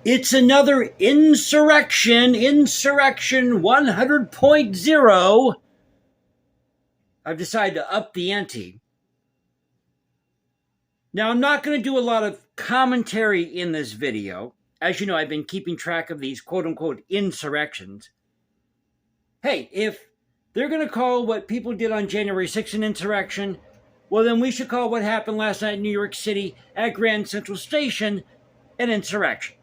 It's another insurrection 100.0. I've decided to up the ante. Now, I'm not going to do a lot of commentary in this video. As you know, I've been keeping track of these quote-unquote insurrections. Hey, if they're going to call what people did on January 6th an insurrection, well, then we should call what happened last night in New York City at Grand Central Station an insurrection.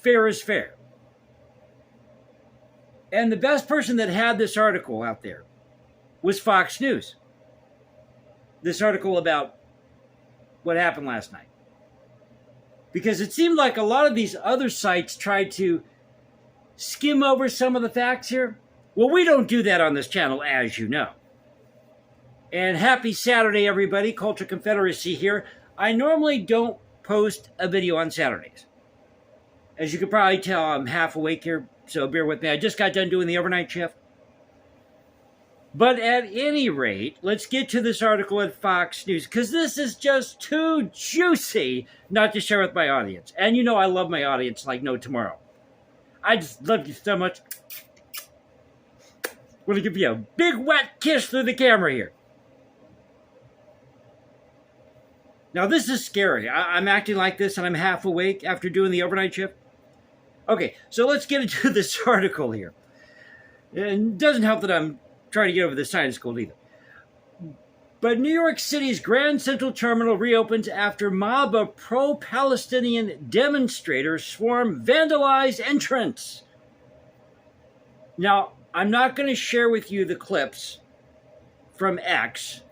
Fair is fair. And the best person that had this article out there was Fox News. This article about what happened last night. Because it seemed like a lot of these other sites tried to skim over some of the facts here. Well, we don't do that on this channel, as you know. And happy Saturday, everybody. Culture Confederacy here. I normally don't post a video on Saturdays. As you can probably tell, I'm half awake here, so bear with me. I just got done doing the overnight shift. But at any rate, let's get to this article at Fox News, because this is just too juicy not to share with my audience. And you know I love my audience like no tomorrow. I just love you so much. I'm going to give you a big wet kiss through the camera here. Now, this is scary. I'm acting like this and I'm half awake after doing the overnight shift. Okay, so let's get into this article here. And it doesn't help that I'm trying to get over the sinus cold either. But New York City's Grand Central Terminal reopens after mob of pro-Palestinian demonstrators swarm vandalize entrance. Now, I'm not going to share with you the clips from X,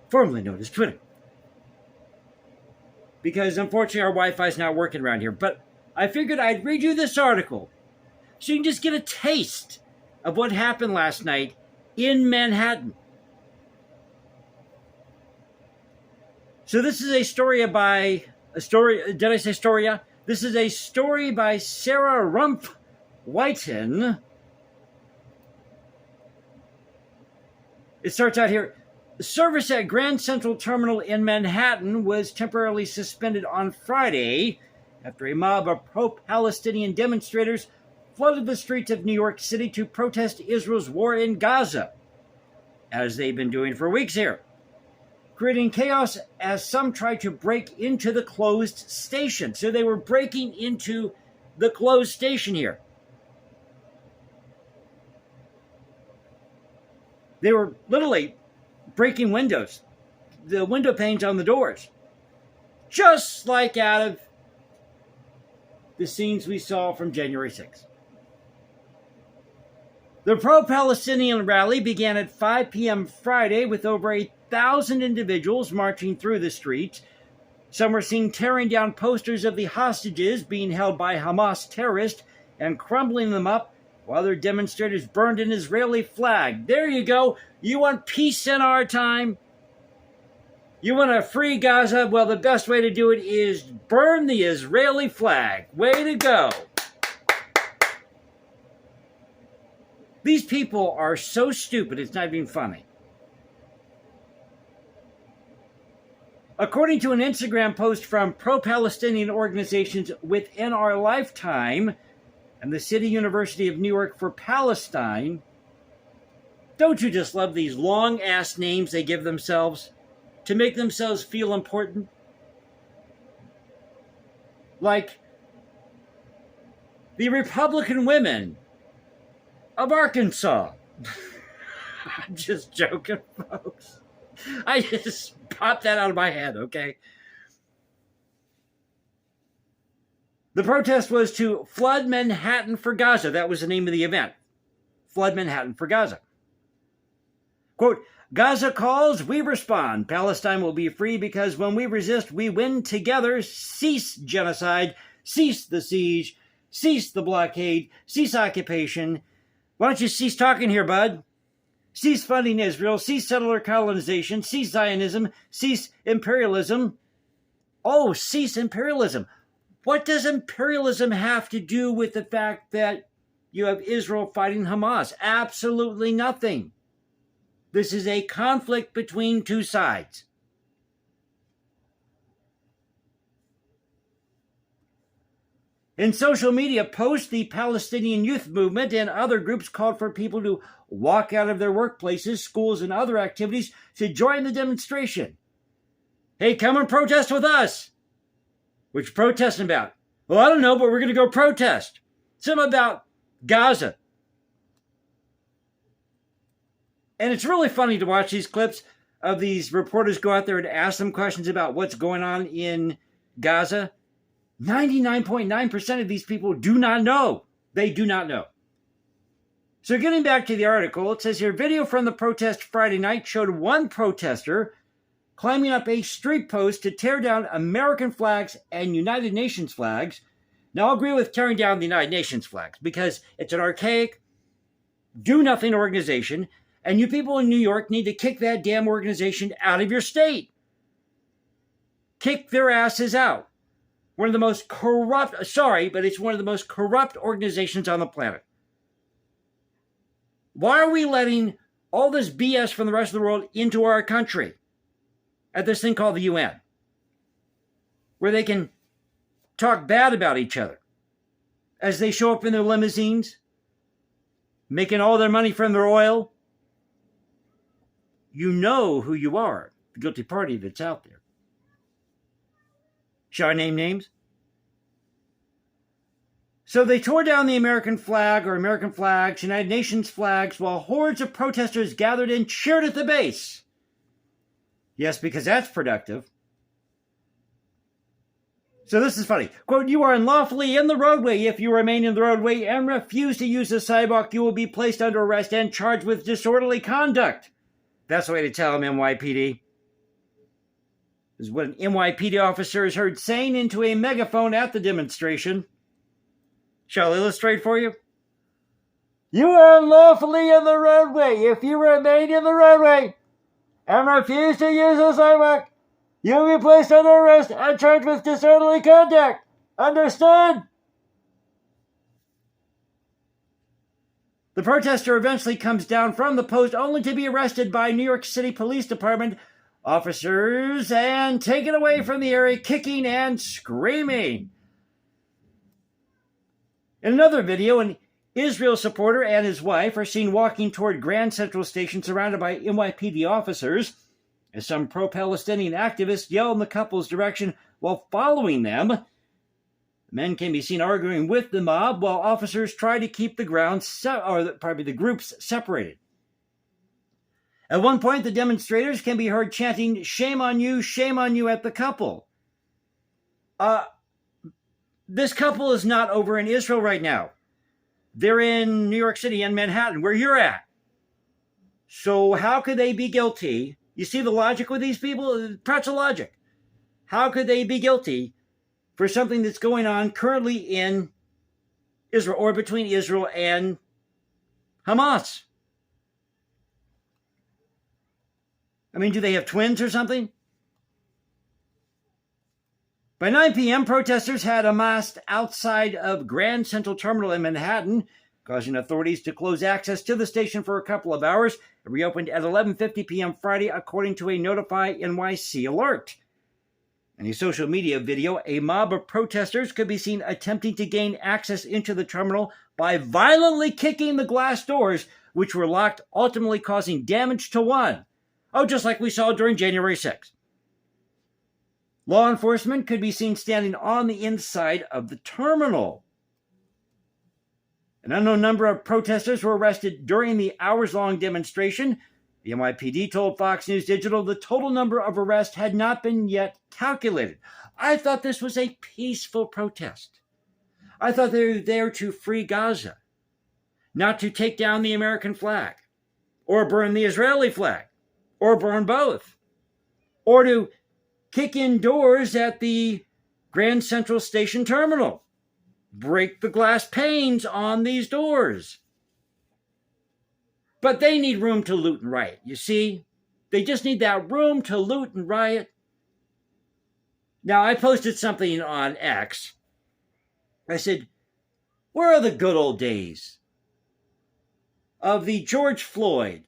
formerly known as Twitter, because unfortunately our Wi-Fi is not working around here. But I figured I'd read you this article so you can just get a taste of what happened last night in Manhattan. So this is a story by did I say Storia? This is a story by Sarah Rumpf Whiten. It starts out here. Service at Grand Central Terminal in Manhattan was temporarily suspended on Friday after a mob of pro-Palestinian demonstrators flooded the streets of New York City to protest Israel's war in Gaza, as they've been doing for weeks here, creating chaos as some tried to break into the closed station. So they were breaking into the closed station here. They were literally breaking windows, the window panes on the doors, just like out of the scenes we saw from January 6th. The pro-Palestinian rally began at 5 p.m. Friday with over 1,000 individuals marching through the streets. Some were seen tearing down posters of the hostages being held by Hamas terrorists and crumbling them up, while other demonstrators burned an Israeli flag. There you go. You want peace in our time? You want to free Gaza? Well, the best way to do it is burn the Israeli flag. Way to go. These people are so stupid, it's not even funny. According to an Instagram post from pro-Palestinian organizations Within Our Lifetime and the City University of New York for Palestine, don't you just love these long-ass names they give themselves to make themselves feel important? Like the Republican Women of Arkansas. I'm just joking, folks. I just popped that out of my head, okay? The protest was to flood Manhattan for Gaza. That was the name of the event. Flood Manhattan for Gaza. Quote, Gaza calls, we respond. Palestine will be free because when we resist, we win together. Cease genocide. Cease the siege. Cease the blockade. Cease occupation. Why don't you cease talking here, bud? Cease funding Israel. Cease settler colonization. Cease Zionism. Cease imperialism. Oh, cease imperialism. What does imperialism have to do with the fact that you have Israel fighting Hamas? Absolutely nothing. This is a conflict between two sides. In social media posts, the Palestinian Youth Movement and other groups called for people to walk out of their workplaces, schools, and other activities to join the demonstration. Hey, come and protest with us. What you protesting about? Well, I don't know, but we're going to go protest. Something about Gaza. And it's really funny to watch these clips of these reporters go out there and ask them questions about what's going on in Gaza. 99.9% of these people do not know. They do not know. So getting back to the article, it says here, video from the protest Friday night showed one protester climbing up a street post to tear down American flags and United Nations flags. Now, I'll agree with tearing down the United Nations flags because it's an archaic, do-nothing organization, and you people in New York need to kick that damn organization out of your state. Kick their asses out. One of the most corrupt, sorry, but it's one of the most corrupt organizations on the planet. Why are we letting all this BS from the rest of the world into our country at this thing called the UN, where they can talk bad about each other as they show up in their limousines, making all their money from their oil? You know who you are, the guilty party that's out there. Shall I name names? So they tore down the American flag or American flags, United Nations flags, while hordes of protesters gathered and cheered at the base. Yes, because that's productive. So this is funny. Quote, you are unlawfully in the roadway. If you remain in the roadway and refuse to use the sidewalk, you will be placed under arrest and charged with disorderly conduct. That's the way to tell them, NYPD. This is what an NYPD officer is heard saying into a megaphone at the demonstration. Shall I illustrate for you? You are unlawfully in the roadway. If you remain in the roadway and refuse to use the sidewalk, you will be placed under arrest and charged with disorderly conduct. Understood? The protester eventually comes down from the post only to be arrested by New York City Police Department officers and taken away from the area, kicking and screaming. In another video, an Israel supporter and his wife are seen walking toward Grand Central Station surrounded by NYPD officers as some pro-Palestinian activists yell in the couple's direction while following them. The men can be seen arguing with the mob while officers try to keep the groups separated. At one point, the demonstrators can be heard chanting, shame on you at the couple. This couple is not over in Israel right now. They're in New York City and Manhattan, where you're at. So how could they be guilty? You see the logic with these people? Pretzel logic. How could they be guilty for something that's going on currently in Israel or between Israel and Hamas? I mean, do they have twins or something? By 9 p.m., protesters had amassed outside of Grand Central Terminal in Manhattan, causing authorities to close access to the station for a couple of hours. It reopened at 11:50 p.m. Friday, according to a Notify NYC alert. In a social media video, a mob of protesters could be seen attempting to gain access into the terminal by violently kicking the glass doors, which were locked, ultimately causing damage to one. Oh, just like we saw during January 6th. Law enforcement could be seen standing on the inside of the terminal. An unknown number of protesters were arrested during the hours-long demonstration. The NYPD told Fox News Digital the total number of arrests had not been yet calculated. I thought this was a peaceful protest. I thought they were there to free Gaza, not to take down the American flag, or burn the Israeli flag, or burn both, or to kick in doors at the Grand Central Station terminal, break the glass panes on these doors. But they need room to loot and riot, you see? They just need that room to loot and riot. Now, I posted something on X. I said, where are the good old days of the George Floyd,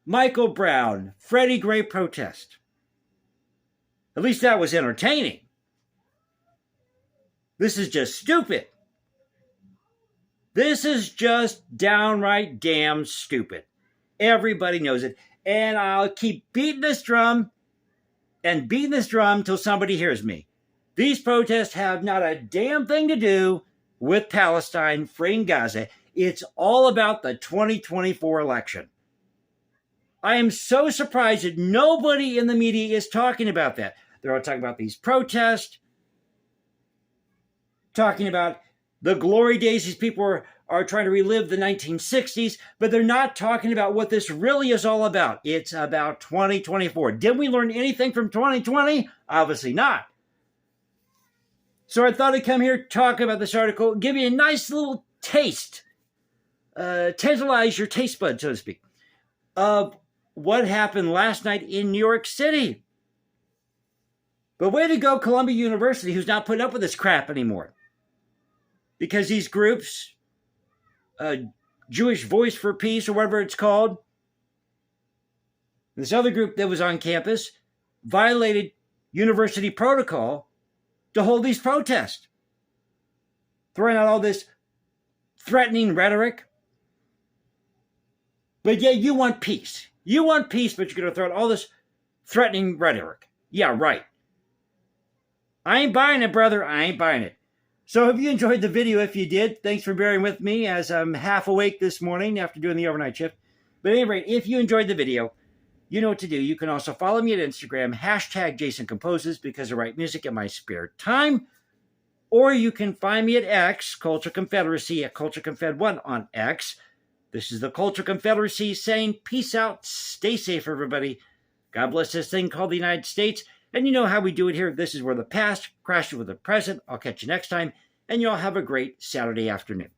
Michael Brown, Freddie Gray protest? At least that was entertaining. This is just stupid. This is just downright damn stupid. Everybody knows it. And I'll keep beating this drum and beating this drum till somebody hears me. These protests have not a damn thing to do with Palestine freeing Gaza. It's all about the 2024 election. I am so surprised that nobody in the media is talking about that. They're all talking about these protests, talking about the glory days these people are trying to relive the 1960s, but they're not talking about what this really is all about. It's about 2024. Did we learn anything from 2020? Obviously not. So I thought I'd come here, talk about this article, give you a nice little taste, tantalize your taste bud, so to speak, of what happened last night in New York City. But way to go, Columbia University, who's not putting up with this crap anymore. Because these groups, Jewish Voice for Peace or whatever it's called, this other group that was on campus, violated university protocol to hold these protests. Throwing out all this threatening rhetoric. But yeah, you want peace. You want peace, but you're going to throw out all this threatening rhetoric. Yeah, right. I ain't buying it, brother. I ain't buying it. So if you enjoyed the video, if you did, thanks for bearing with me as I'm half awake this morning after doing the overnight shift. But at any rate, if you enjoyed the video, you know what to do. You can also follow me at Instagram, hashtag Jason Composes, because I write music in my spare time. Or you can find me at X, Culture Confederacy, at Culture Confed1 on X. This is the Culture Confederacy saying peace out, stay safe, everybody. God bless this thing called the United States. And you know how we do it here. This is where the past crashes with the present. I'll catch you next time. And you all have a great Saturday afternoon.